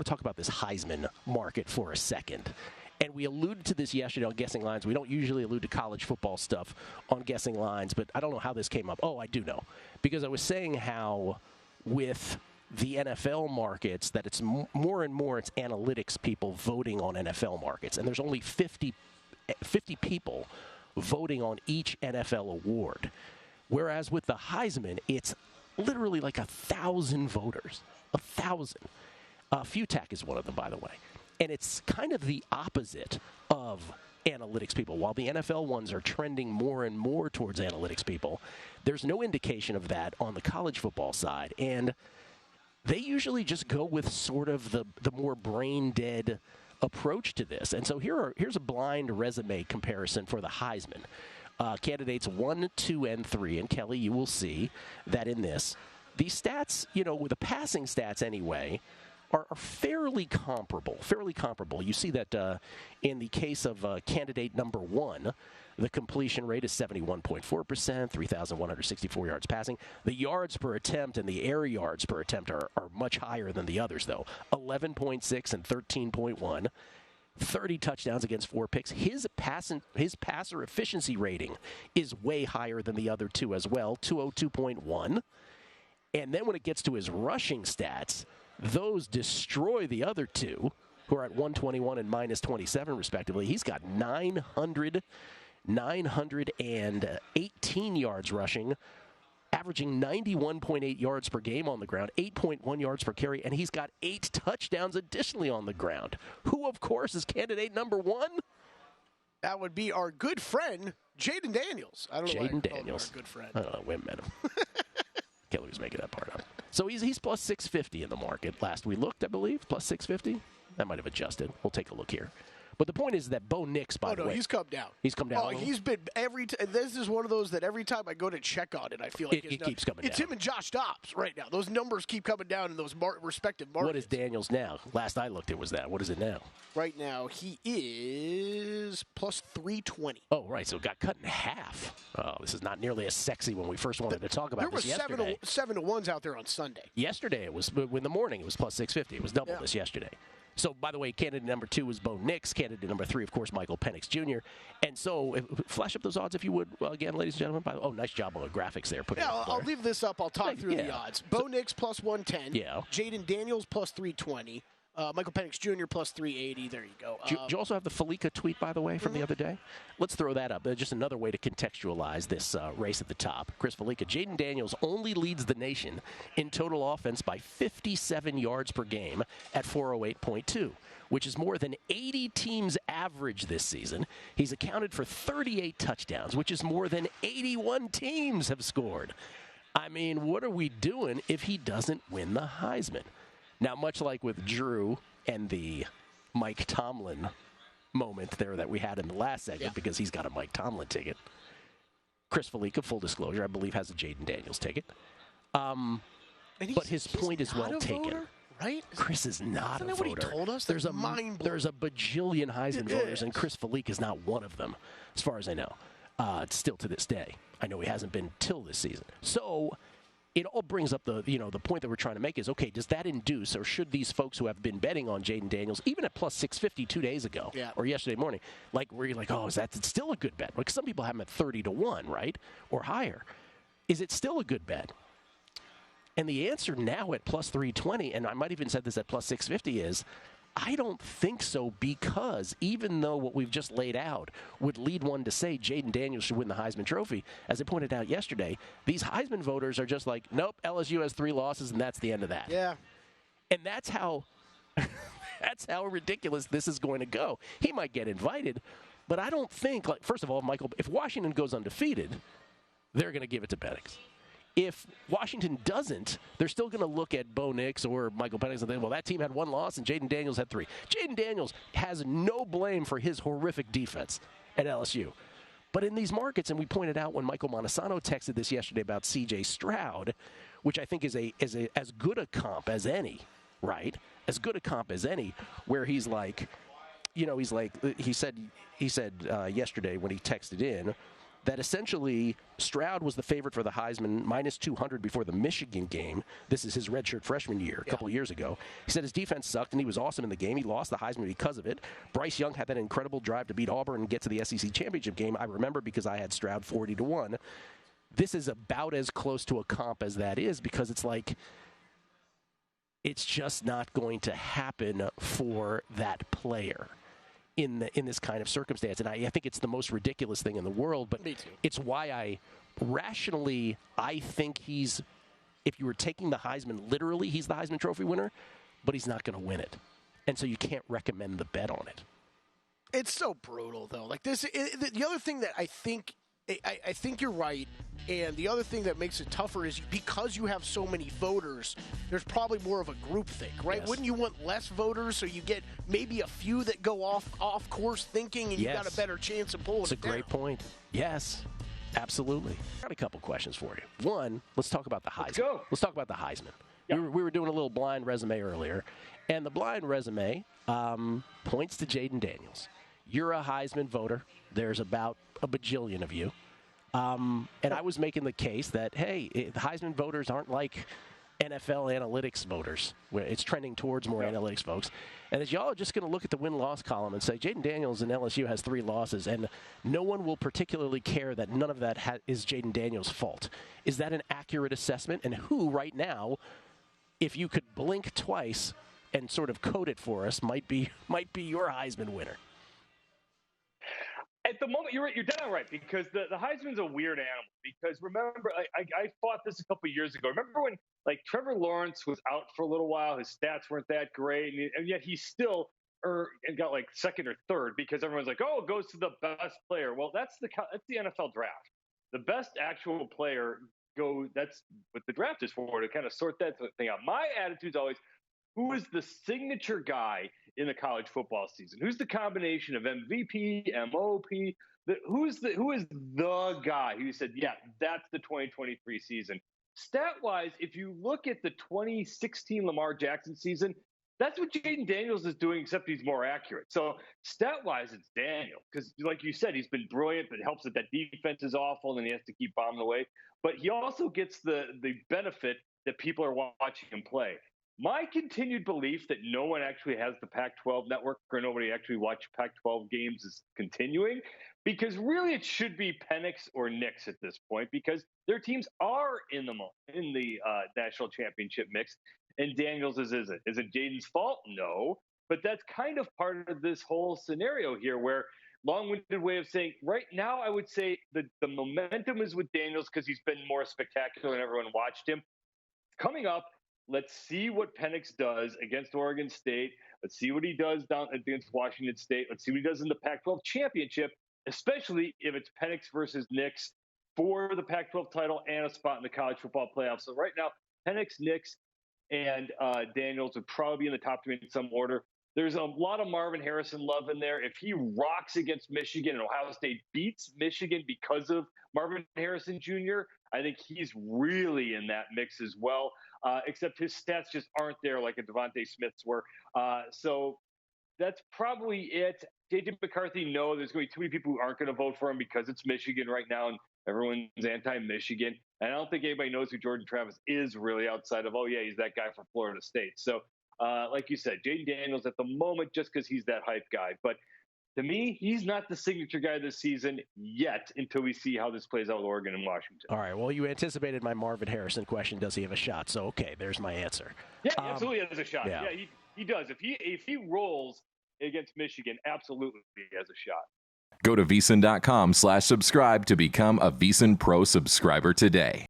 want to talk about this Heisman market for a second. And we alluded to this yesterday on Guessing Lines. We don't usually allude to college football stuff on Guessing Lines, but I don't know how this came up. Oh, I do know. Because I was saying how with the NFL markets that it's more and more it's analytics people voting on NFL markets. And there's only 50 people voting on each NFL award. Whereas with the Heisman, it's literally like 1,000 voters. 1,000. FUTAC is one of them, by the way. And it's kind of the opposite of analytics people. While the NFL ones are trending more and more towards analytics people, there's no indication of that on the college football side. And they usually just go with sort of the more brain-dead approach to this. And so here's a blind resume comparison for the Heisman. Candidates 1, 2, and 3. And, Kelly, you will see that in this. These stats, with the passing stats anyway, are fairly comparable. You see that in the case of candidate number 1, the completion rate is 71.4%, 3,164 yards passing. The yards per attempt and the air yards per attempt are much higher than the others, though. 11.6 and 13.1. 30 touchdowns against 4 picks. His passer efficiency rating is way higher than the other two as well, 202.1. And then when it gets to his rushing stats, those destroy the other two, who are at 121 and minus 27, respectively. He's got 918 yards rushing, averaging 91.8 yards per game on the ground, 8.1 yards per carry, and he's got 8 touchdowns additionally on the ground. Who, of course, is candidate number 1? That would be our good friend, Jayden Daniels. I don't know Jayden Daniels. Our good friend. I don't know. We haven't met him. Kelly's making that part up. So he's plus 650 in the market. Last we looked, I believe, plus 650. That might have adjusted. We'll take a look here. But the point is that Bo Nix, by the way. He's come down. He's come down. Oh, he's been this is one of those that every time I go to check on it, I feel like it keeps coming down. It's him and Josh Dobbs right now. Those numbers keep coming down in those respective markets. What is Daniels now? Last I looked, it was that. What is it now? Right now, he is plus 320. Oh, right. So it got cut in half. Oh, this is not nearly as sexy when we first wanted to talk about this yesterday. There were 7 to 1s out there on Sunday. Yesterday, it was in the morning, it was plus 650. It was double this yesterday. So, by the way, candidate number 2 was Bo Nix. Candidate number 3, of course, Michael Penix Jr. And so, flash up those odds if you would, again, ladies and gentlemen. Oh, nice job on the graphics there. I'll leave this up. I'll talk through the odds. Bo Nix plus 110. Yeah. Jayden Daniels plus 320. Michael Penix Jr. plus 380. There you go. Do you also have the Felica tweet, by the way, from the other day? Let's throw that up. Just another way to contextualize this race at the top. Chris Felica, Jayden Daniels only leads the nation in total offense by 57 yards per game at 408.2, which is more than 80 teams' average this season. He's accounted for 38 touchdowns, which is more than 81 teams have scored. I mean, what are we doing if he doesn't win the Heisman? Now, much like with Drew and the Mike Tomlin moment there that we had in the last segment, because he's got a Mike Tomlin ticket, Chris Felica, full disclosure, I believe has a Jayden Daniels ticket. But his point is well taken. Voter, right? Chris is not a voter. What he told us? There's a bajillion Heisman voters, and Chris Felica is not one of them, as far as I know. Still to this day. I know he hasn't been till this season. So it all brings up the point that we're trying to make is, okay, does that induce, or should these folks who have been betting on Jayden Daniels, even at plus 650 2 days ago or yesterday morning, where you're like, oh, is that still a good bet? Because some people have him at 30 to 1, right, or higher. Is it still a good bet? And the answer now at plus 320, and I might even said this at plus 650, is I don't think so, because even though what we've just laid out would lead one to say Jayden Daniels should win the Heisman Trophy, as I pointed out yesterday, these Heisman voters are just like, nope, LSU has 3 losses, and that's the end of that. Yeah. And that's how ridiculous this is going to go. He might get invited, but I don't think, first of all, Michael, if Washington goes undefeated, they're going to give it to Penix. If Washington doesn't, they're still going to look at Bo Nix or Michael Penix and think, well, that team had 1 loss and Jayden Daniels had 3. Jayden Daniels has no blame for his horrific defense at LSU. But in these markets, and we pointed out when Michael Montesano texted this yesterday about C.J. Stroud, which I think is as good a comp as any, right? As good a comp as any, where he's like, he said yesterday when he texted in, that essentially Stroud was the favorite for the Heisman, minus 200 before the Michigan game. This is his redshirt freshman year, a couple of years ago. He said his defense sucked, and he was awesome in the game. He lost the Heisman because of it. Bryce Young had that incredible drive to beat Auburn and get to the SEC championship game. I remember because I had Stroud 40-1. This is about as close to a comp as that is, because it's like, it's just not going to happen for that player in this kind of circumstance. And I think it's the most ridiculous thing in the world, but it's why I think he's, if you were taking the Heisman literally, he's the Heisman Trophy winner, but he's not going to win it. And so you can't recommend the bet on it. It's so brutal, though. Like this, the other thing that I think you're right, and the other thing that makes it tougher is because you have so many voters, there's probably more of a group think, right? Yes. Wouldn't you want less voters so you get maybe a few that go off course thinking, and you've got a better chance of pulling it down? It's a great point. Yes, absolutely. I got a couple questions for you. One, let's talk about the Heisman. Let's talk about the Heisman. Yeah. We were doing a little blind resume earlier, and the blind resume points to Jayden Daniels. You're a Heisman voter. There's about a bajillion of you. And I was making the case that, hey, the Heisman voters aren't like NFL analytics voters, where it's trending towards more analytics folks. And as y'all are just going to look at the win-loss column and say, Jayden Daniels in LSU has 3 losses, and no one will particularly care that none of that is Jayden Daniels' fault. Is that an accurate assessment? And who right now, if you could blink twice and sort of code it for us, might be your Heisman winner? At the moment, you're dead right, because the Heisman's a weird animal. Because remember, I fought this a couple of years ago. Remember when Trevor Lawrence was out for a little while, his stats weren't that great, and yet he still got second or third because everyone's like, oh, it goes to the best player. Well, that's the NFL draft. The best actual player that's what the draft is for, to kind of sort that thing out. My attitude's always, who is the signature guy in the college football season? Who's the combination of MVP, MOP? Who is the guy who said, yeah, that's the 2023 season? Stat-wise, if you look at the 2016 Lamar Jackson season, that's what Jayden Daniels is doing, except he's more accurate. So stat-wise, it's Daniel, because like you said, he's been brilliant, but it helps that defense is awful and he has to keep bombing away. But he also gets the benefit that people are watching him play. My continued belief that no one actually has the Pac-12 network or nobody actually watched Pac-12 games is continuing, because really it should be Penix or Nix at this point, because their teams are in the national championship mix, and Daniels isn't. Is it Jayden's fault? No, but that's kind of part of this whole scenario here, where long-winded way of saying right now I would say the momentum is with Daniels because he's been more spectacular and everyone watched him. Coming up, let's see what Penix does against Oregon State. Let's see what he does down against Washington State. Let's see what he does in the Pac-12 championship, especially if it's Penix versus Nix for the Pac-12 title and a spot in the college football playoff. So right now, Penix, Nix, and Daniels would probably be in the top 3 in some order. There's a lot of Marvin Harrison love in there. If he rocks against Michigan and Ohio State beats Michigan because of Marvin Harrison Jr., I think he's really in that mix as well, except his stats just aren't there like a Devontae Smith's were. So that's probably it. J.J. McCarthy, no, there's going to be too many people who aren't going to vote for him because it's Michigan right now and everyone's anti-Michigan. And I don't think anybody knows who Jordan Travis is really outside of, oh, yeah, he's that guy from Florida State. So like you said, Jayden Daniels at the moment just because he's that hype guy. But to me, he's not the signature guy this season yet until we see how this plays out with Oregon and Washington. All right. Well, you anticipated my Marvin Harrison question. Does he have a shot? So, okay, there's my answer. Yeah, he absolutely has a shot. Yeah, he does. If he rolls against Michigan, absolutely he has a shot. Go to VSiN.com/subscribe to become a VSiN Pro subscriber today.